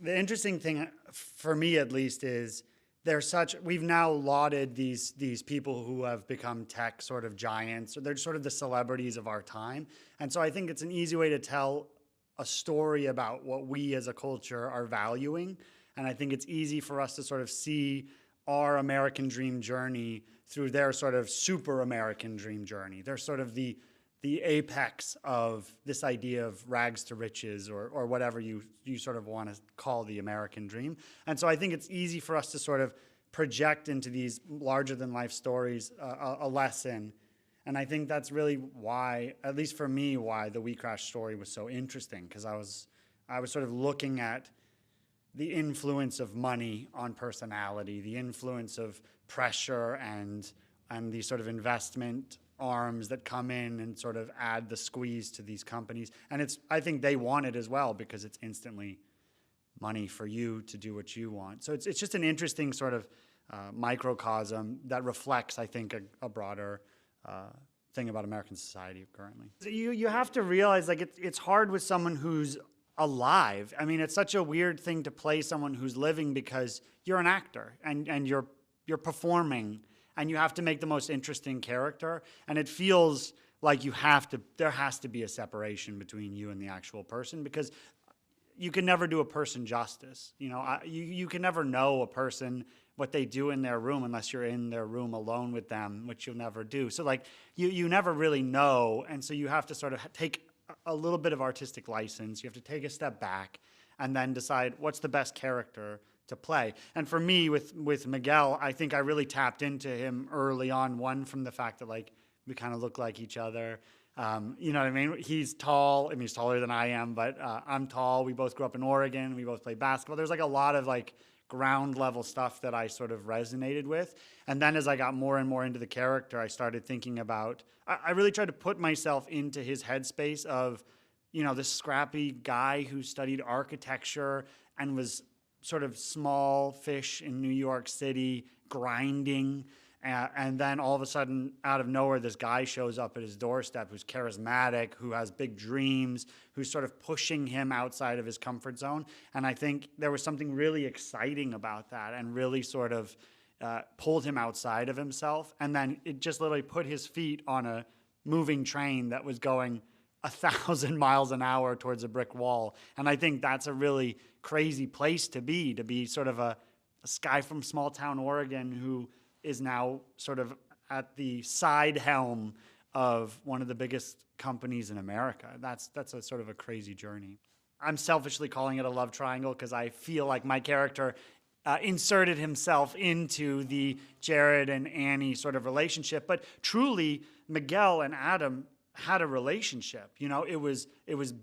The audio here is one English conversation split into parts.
The interesting thing for me at least is we've now lauded these people who have become tech sort of giants, or they're sort of the celebrities of our time. And so I think it's an easy way to tell a story about what we as a culture are valuing. And I think it's easy for us to sort of see our American dream journey through their sort of super American dream journey. They're sort of the apex of this idea of rags to riches, or whatever you sort of want to call the American dream. And so I think it's easy for us to sort of project into these larger than life stories a lesson. And I think that's really why, at least for me, why the WeCrashed story was so interesting, because I was sort of looking at the influence of money on personality, the influence of pressure and these sort of investment arms that come in and sort of add the squeeze to these companies. And I think they want it as well, because it's instantly money for you to do what you want. So it's just an interesting sort of microcosm that reflects, I think, a broader thing about American society currently. You have to realize, like, it's hard with someone who's alive. I mean, it's such a weird thing to play someone who's living, because you're an actor and you're performing, and you have to make the most interesting character. And it feels like there has to be a separation between you and the actual person, because you can never do a person justice. You know, you can never know a person, what they do in their room, unless you're in their room alone with them, which you'll never do. So like, you never really know. And so you have to sort of take a little bit of artistic license. You have to take a step back and then decide what's the best character to play. And for me, with Miguel, I think I really tapped into him early on. One, from the fact that, like, we kind of look like each other. You know what I mean? He's tall. I mean, he's taller than I am, but I'm tall. We both grew up in Oregon. We both played basketball. There's like a lot of like ground level stuff that I sort of resonated with. And then as I got more and more into the character, I started thinking about, I really tried to put myself into his headspace of, you know, this scrappy guy who studied architecture and was sort of small fish in New York City, grinding. And then all of a sudden, out of nowhere, this guy shows up at his doorstep who's charismatic, who has big dreams, who's sort of pushing him outside of his comfort zone. And I think there was something really exciting about that, and really sort of pulled him outside of himself. And then it just literally put his feet on a moving train that was going 1,000 miles an hour towards a brick wall. And I think that's a really crazy place to be sort of a guy from small town Oregon who is now sort of at the side helm of one of the biggest companies in America. That's a sort of a crazy journey. I'm selfishly calling it a love triangle, because I feel like my character inserted himself into the Jared and Annie sort of relationship. But truly, Miguel and Adam had a relationship. You know, it was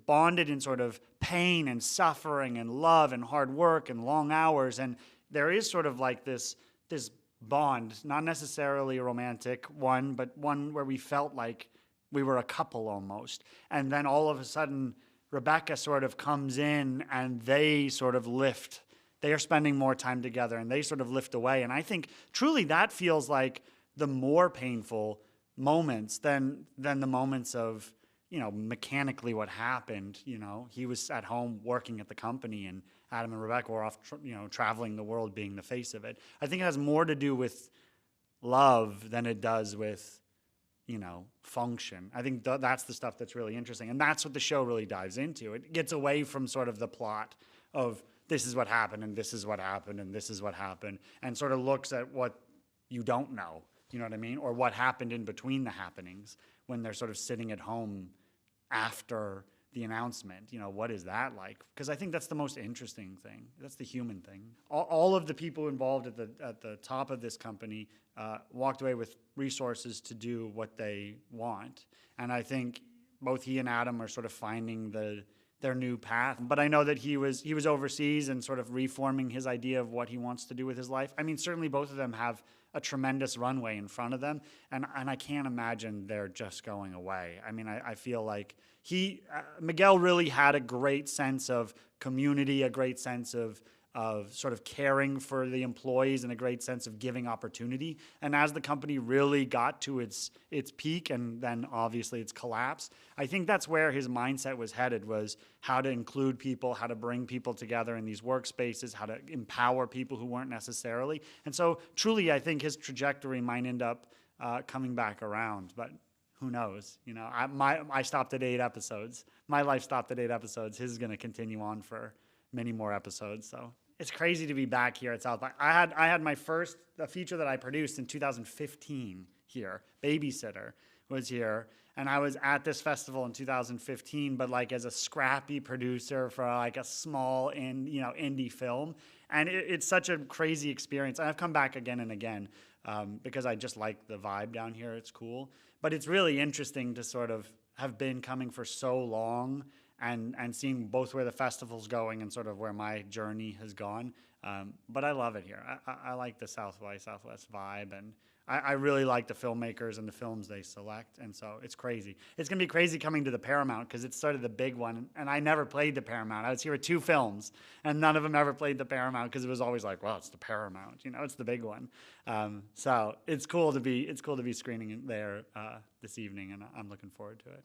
bonded in sort of pain and suffering and love and hard work and long hours. And there is sort of like this bond, not necessarily a romantic one, but one where we felt like we were a couple almost. And then all of a sudden, Rebecca sort of comes in, and they sort of lift. They are spending more time together, and they sort of lift away. And I think truly that feels like the more painful moments than the moments of, you know, mechanically what happened. You know, he was at home working at the company, and Adam and Rebecca were off, traveling the world, being the face of it. I think it has more to do with love than it does with, you know, function. I think that's the stuff that's really interesting, and that's what the show really dives into. It gets away from sort of the plot of this is what happened, and this is what happened, and this is what happened, and sort of looks at what you don't know. You know what I mean? Or what happened in between the happenings when they're sort of sitting at home after the announcement. You know, what is that like? Because I think that's the most interesting thing. That's the human thing. All of the people involved at the top of this company walked away with resources to do what they want. And I think both he and Adam are sort of finding their new path. But I know that he was overseas and sort of reforming his idea of what he wants to do with his life. I mean, certainly both of them have a tremendous runway in front of them, and I can't imagine they're just going away. I mean, I feel like Miguel really had a great sense of community, a great sense of of sort of caring for the employees and a great sense of giving opportunity. And as the company really got to its peak and then obviously its collapse, I think that's where his mindset was headed, was how to include people, how to bring people together in these workspaces, how to empower people who weren't necessarily. And so truly, I think his trajectory might end up coming back around, but who knows? You know, I stopped at 8 episodes. My life stopped at 8 episodes. His is going to continue on for many more episodes. So it's crazy to be back here at South by. I had my first feature that I produced in 2015 here. Babysitter was here, and I was at this festival in 2015, but like as a scrappy producer for like a small indie film, and it's such a crazy experience. And I've come back again and again because I just like the vibe down here. It's cool, but it's really interesting to sort of have been coming for so long and seeing both where the festival's going and sort of where my journey has gone. But I love it here. I like the South by Southwest vibe, and I really like the filmmakers and the films they select, and so it's crazy. It's going to be crazy coming to the Paramount because it's sort of the big one, and I never played the Paramount. I was here with 2 films, and none of them ever played the Paramount because it was always like, well, it's the Paramount, you know, it's the big one. So it's cool to be screening there this evening, and I'm looking forward to it.